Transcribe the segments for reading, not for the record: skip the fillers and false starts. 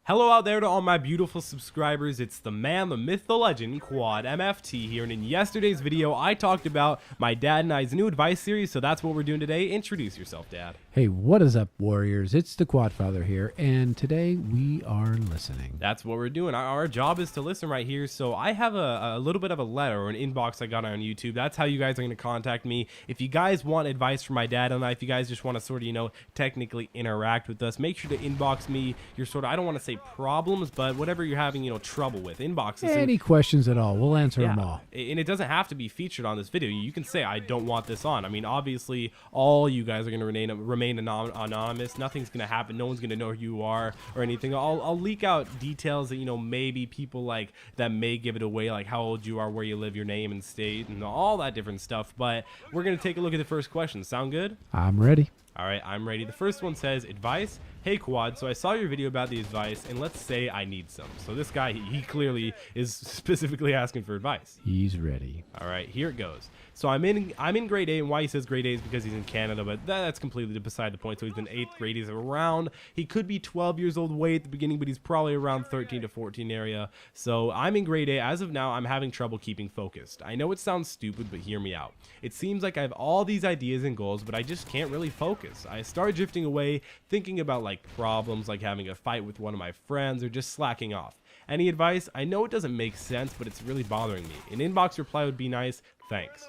Hello out there to all my beautiful subscribers. It's the man, the myth, the legend, Quad MFT here. And in yesterday's video, I talked about my dad and I's new advice series. So that's what we're doing today. Introduce yourself, Dad. Hey, what is up, Warriors? It's the Quad Father here. And today we are listening. That's what we're doing. Our job is to listen right here. So I have a little bit of a letter or an inbox I got on YouTube. That's how you guys are going to contact me. If you guys want advice from my dad and I, if you guys just want to sort of, technically interact with us, make sure to inbox me your sort of, I don't want to say problems, but whatever you're having trouble with, inbox us. Any questions at all, we'll answer them all. And it doesn't have to be featured on this video. You can say I don't want this on. I mean, obviously all you guys are going to remain anonymous. Nothing's going to happen. No one's going to know who you are or anything. I'll leak out details that maybe people like that may give it away, like how old you are, where you live, your name and state, and all that different stuff. But we're going to take a look at the first question. Sound good? I'm ready. All right, I'm ready. The first one says, advice. Hey, Quad, so I saw your video about the advice, and let's say I need some. So this guy, he clearly is specifically asking for advice. He's ready. All right, here it goes. So I'm in grade 8, and why he says grade 8 is because he's in Canada, but that's completely beside the point. So he's in 8th grade. He's around, he could be 12 years old way at the beginning, but he's probably around 13 to 14 area. So I'm in grade 8. As of now, I'm having trouble keeping focused. I know it sounds stupid, but hear me out. It seems like I have all these ideas and goals, but I just can't really focus. I start drifting away, thinking about problems like having a fight with one of my friends or just slacking off. Any advice? I know it doesn't make sense, but it's really bothering me. An inbox reply would be nice. Thanks.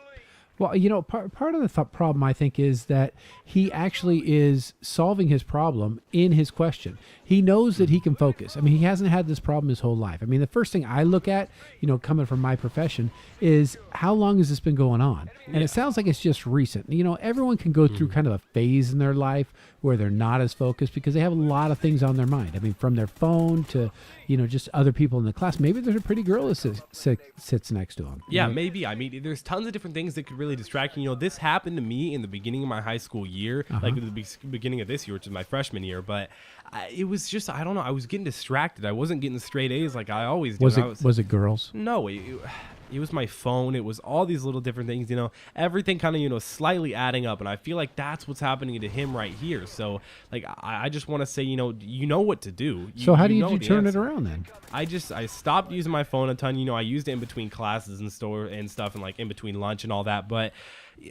Well, part of the problem, I think, is that he actually is solving his problem in his question. He knows that he can focus. I mean, he hasn't had this problem his whole life. I mean, the first thing I look at, coming from my profession, is how long has this been going on? And it sounds like it's just recent. Everyone can go through kind of a phase in their life where they're not as focused because they have a lot of things on their mind. I mean, from their phone to, just other people in the class. Maybe there's a pretty girl that sits next to him. Yeah, maybe. I mean, there's tons of different things that could really distract you. This happened to me in the beginning of my high school year, like at the beginning of this year, which is my freshman year. But it was just, I don't know, I was getting distracted. I wasn't getting straight A's like I always do. Was it girls? No, it was my phone. It was all these little different things, everything kind of, slightly adding up. And I feel like that's what's happening to him right here. So I just want to say, you know what to do. So how do you turn it around then? I stopped using my phone a ton. I used it in between classes and stuff and in between lunch and all that. But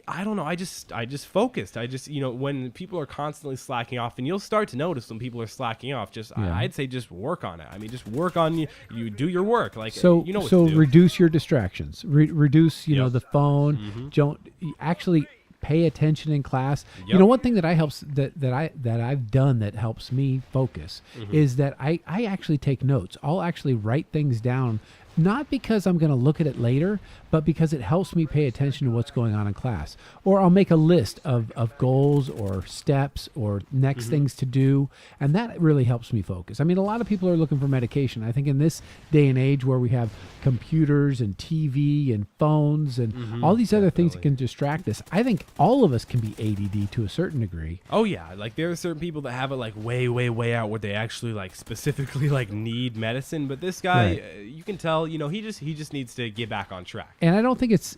I don't know. I just focused. When people are constantly slacking off, and you'll start to notice when people are slacking off, I'd say just work on it. I mean, just work on you do your work. So reduce your distractions. Reduce, the phone. Mm-hmm. Don't actually pay attention in class. Yep. One thing that I've done that helps me focus is that I actually take notes. I'll actually write things down. Not because I'm going to look at it later, but because it helps me pay attention to what's going on in class. Or I'll make a list of goals or steps or next things to do, and that really helps me focus. I mean, a lot of people are looking for medication. I think in this day and age where we have computers and TV and phones and all these other things that can distract us, I think all of us can be ADD to a certain degree. Oh, yeah. There are certain people that have it way, way, way out where they actually specifically need medicine. But this guy, right. You can tell, he just needs to get back on track. And I don't think it's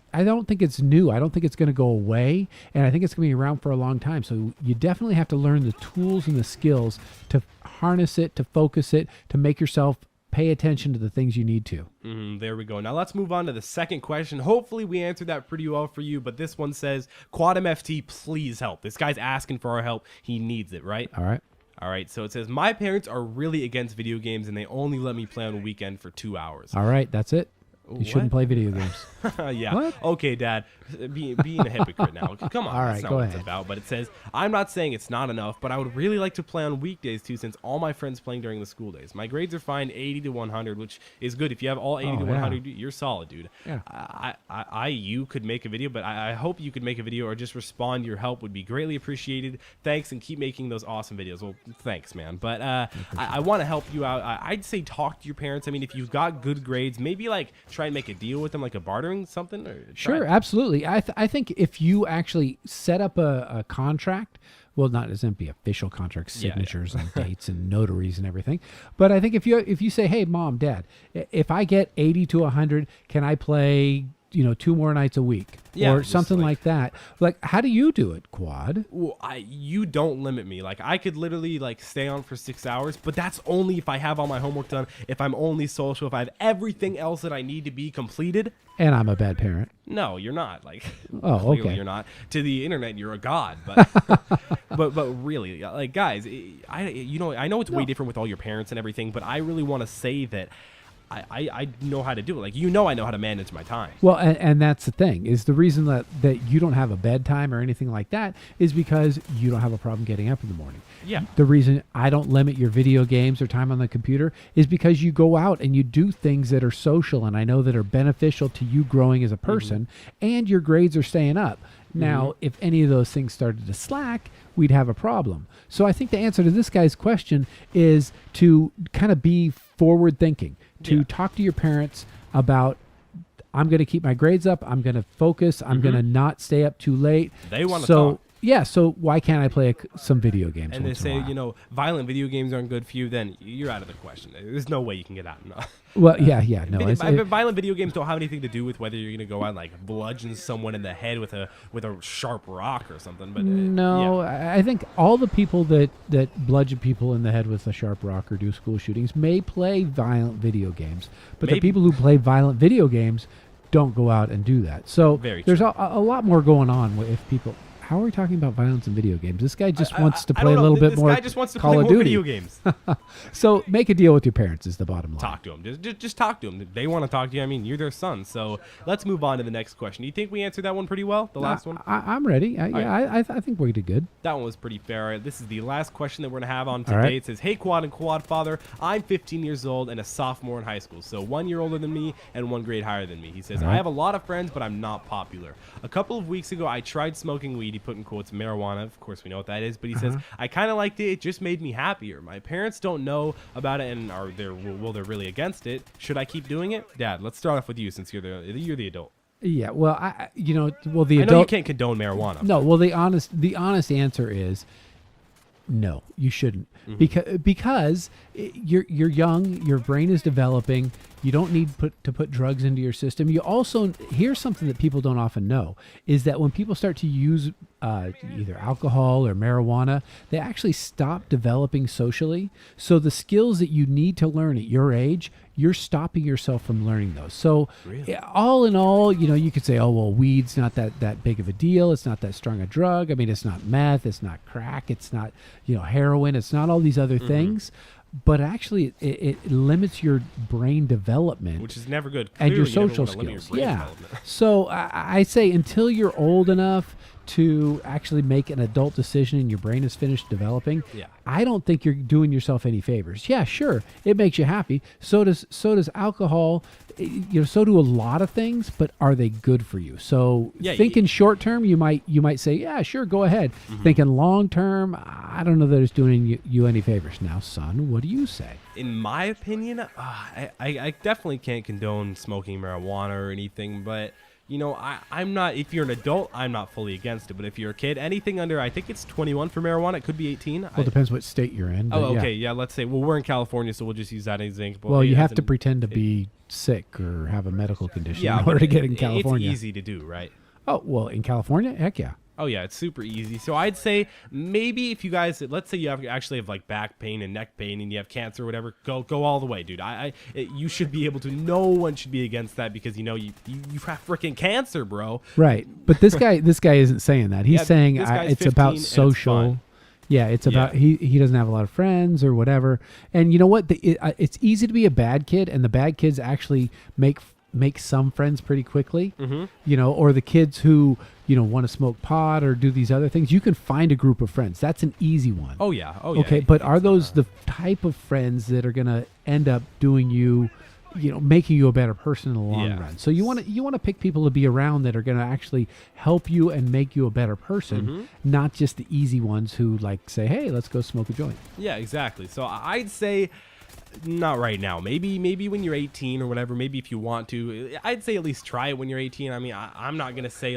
new. I don't think it's going to go away, and I think it's going to be around for a long time. So you definitely have to learn the tools and the skills to harness it, to focus it, to make yourself pay attention to the things you need to. There we go. Now let's move on to the second question. Hopefully we answered that pretty well for you, but this one says, Quad MFT, please help. This guy's asking for our help. He needs it, right? All right, so it says, my parents are really against video games, and they only let me play on a weekend for 2 hours. All right, that's it. You shouldn't play video games. Yeah. What? Okay, Dad. Being a hypocrite now. Come on. All right, that's not go what ahead. It's about. But it says, I'm not saying it's not enough, but I would really like to play on weekdays too, since all my friends playing during the school days. My grades are fine, 80 to 100, which is good. If you have all 80 to 100, you're solid, dude. Yeah. You could make a video, but I hope you could make a video or just respond. Your help would be greatly appreciated. Thanks, and keep making those awesome videos. Well, thanks, man. But I want to help you out. I'd say talk to your parents. I mean, if you've got good grades, maybe try and make a deal with them, like a bartering something. Sure, absolutely. I think if you actually set up a contract, well, not as be official contract signatures and dates and notaries and everything, but I think if you say, hey, Mom, Dad, if I get 80 to 100, can I play 2 more nights a week Yeah, or just something like- like that. Like, how do you do it, Quad? Well, you don't limit me. Like, I could literally like stay on for 6 hours, but that's only if I have all my homework done, if I'm only social, if I have everything else that I need to be completed. And I'm a bad parent. No, you're not. Like, Oh, clearly okay. you're not. To the internet, you're a god. But, but really, like, guys, I know it's way different with all your parents and everything, but I really want to say that I know how to do it. Like, I know how to manage my time. Well, and that's the thing, is the reason that you don't have a bedtime or anything like that is because you don't have a problem getting up in the morning. Yeah. The reason I don't limit your video games or time on the computer is because you go out and you do things that are social and I know that are beneficial to you growing as a person, and your grades are staying up. Now, if any of those things started to slack, we'd have a problem. So I think the answer to this guy's question is to kind of be forward thinking, to talk to your parents about, I'm going to keep my grades up, I'm going to focus, I'm going to not stay up too late. They want to So talk. yeah, so why can't I play some video games? And they once in a say, while? violent video games aren't good for you, then you're out of the question. There's no way you can get out. No. Well, no. Violent video games don't have anything to do with whether you're going to go out and like bludgeon someone in the head with a sharp rock or something. But no, I think all the people that bludgeon people in the head with a sharp rock or do school shootings may play violent video games, but the Maybe. people who play violent video games don't go out and do that. So Very there's true. a lot more going on if people. How are we talking about violence in video games? This guy just wants to I play don't a know. little bit This more guy just wants to Call play of more Duty. video games. So make a deal with your parents is the bottom line. Talk to them. Just talk to them. They want to talk to you. I mean, you're their son. So let's move on to the next question. Do you think we answered that one pretty well? The last one? I'm ready. I think we did good. That one was pretty fair. All right, this is the last question that we're going to have on today. All right. It says, hey, Quad and Quad Father, I'm 15 years old and a sophomore in high school, so 1 year older than me and 1 grade higher than me. He says, All right. I have a lot of friends, but I'm not popular. A couple of weeks ago, I tried smoking weed. He put in quotes marijuana. Of course, we know what that is, but he says, I kind of liked it. It just made me happier. My parents don't know about it and they're really against it. Should I keep doing it? Dad, let's start off with you since you're the adult. Yeah. Well, the I know adult. you can't condone marijuana. No. Well, the honest answer is no. You shouldn't because you're young. Your brain is developing. You don't need to put drugs into your system. You also, here's something that people don't often know, is that when people start to use either alcohol or marijuana, they actually stop developing socially. So the skills that you need to learn at your age, you're stopping yourself from learning those. So Really? all in all, you could say, oh, well, weed's not that big of a deal. It's not that strong a drug. I mean, it's not meth. It's not crack. It's not, heroin. It's not all these other things. But actually, it limits your brain development, Which is never good. and your Clearly, you never social wanna limit your skills. brain Yeah. development. So I say until you're old enough to actually make an adult decision and your brain is finished developing, Yeah. I don't think you're doing yourself any favors. Yeah, sure, it makes you happy. So does alcohol. So do a lot of things, but are they good for you? So Yeah, thinking short term, you might say, yeah, sure, go ahead. Thinking long term, I don't know that it's doing you any favors. Now, son, what do you say? In my opinion, I definitely can't condone smoking marijuana or anything, but I'm not, if you're an adult, I'm not fully against it, but if you're a kid, anything under, I think it's 21 for marijuana, it could be 18. Well, it depends what state you're in. Oh, but okay, yeah, let's say, well, we're in California, so we'll just use that as an example. Well, you As have to in- pretend to be sick or have a medical condition yeah, in order but to get in California. It's easy to do, right? Oh, well, in California? Heck yeah. Oh yeah, it's super easy. So I'd say maybe if you guys, let's say you actually have like back pain and neck pain and you have cancer or whatever, go all the way, dude. You should be able to. No one should be against that because you have freaking cancer, bro. Right. But this guy isn't saying that. He's Yeah, saying this guy's it's 15 about and it's social. fun. Yeah, it's about he doesn't have a lot of friends or whatever. And you know what? It's easy to be a bad kid, and the bad kids actually make some friends pretty quickly. Or the kids who want to smoke pot or do these other things. You can find a group of friends. That's an easy one. Oh yeah. Oh yeah. Okay, but are those the type of friends that are going to end up doing making you a better person in the long run? So you want to pick people to be around that are going to actually help you and make you a better person, not just the easy ones who say, "Hey, let's go smoke a joint." Yeah, exactly. So I'd say not right now. Maybe when you're 18 or whatever. Maybe if you want to, I'd say at least try it when you're 18. I mean, I'm not gonna say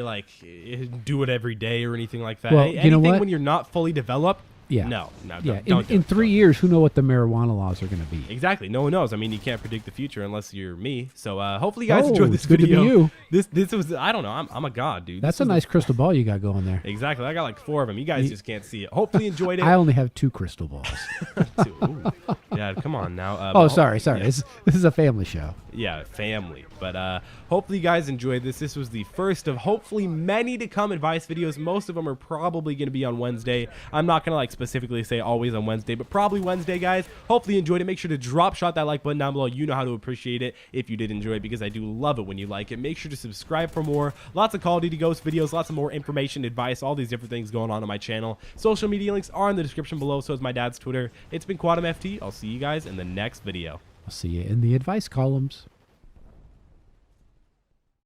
do it every day or anything like that. Well, Anything you know what? when you're not fully developed, Yeah. No. Yeah. Don't do In it. 3 years, who know what the marijuana laws are going to be? Exactly. No one knows. I mean, you can't predict the future unless you're me. So hopefully you guys enjoyed this it's good video. to be you. This was, I don't know. I'm a god, dude. That's This a was nice crystal ball you got going there. Exactly. I got like 4 of them. You guys just can't see it. Hopefully you enjoyed it. I only have 2 crystal balls. Ooh. Yeah, come on now. Oh, sorry. Yeah. This is a family show. Yeah, family. But hopefully you guys enjoyed this. This was the first of hopefully many to come advice videos. Most of them are probably going to be on Wednesday. I'm not going to like specifically say always on Wednesday, but probably Wednesday, guys. Hopefully you enjoyed it. Make sure to shot that like button down below. You know how to appreciate it if you did enjoy it, because I do love it when you like it. Make sure to subscribe for more. Lots of Call of Duty Ghost videos, lots of more information, advice, all these different things going on my channel. Social media links are in the description below. So is my dad's Twitter. It's been QuadumFT. I'll see you guys in the next video. I'll see you in the advice columns.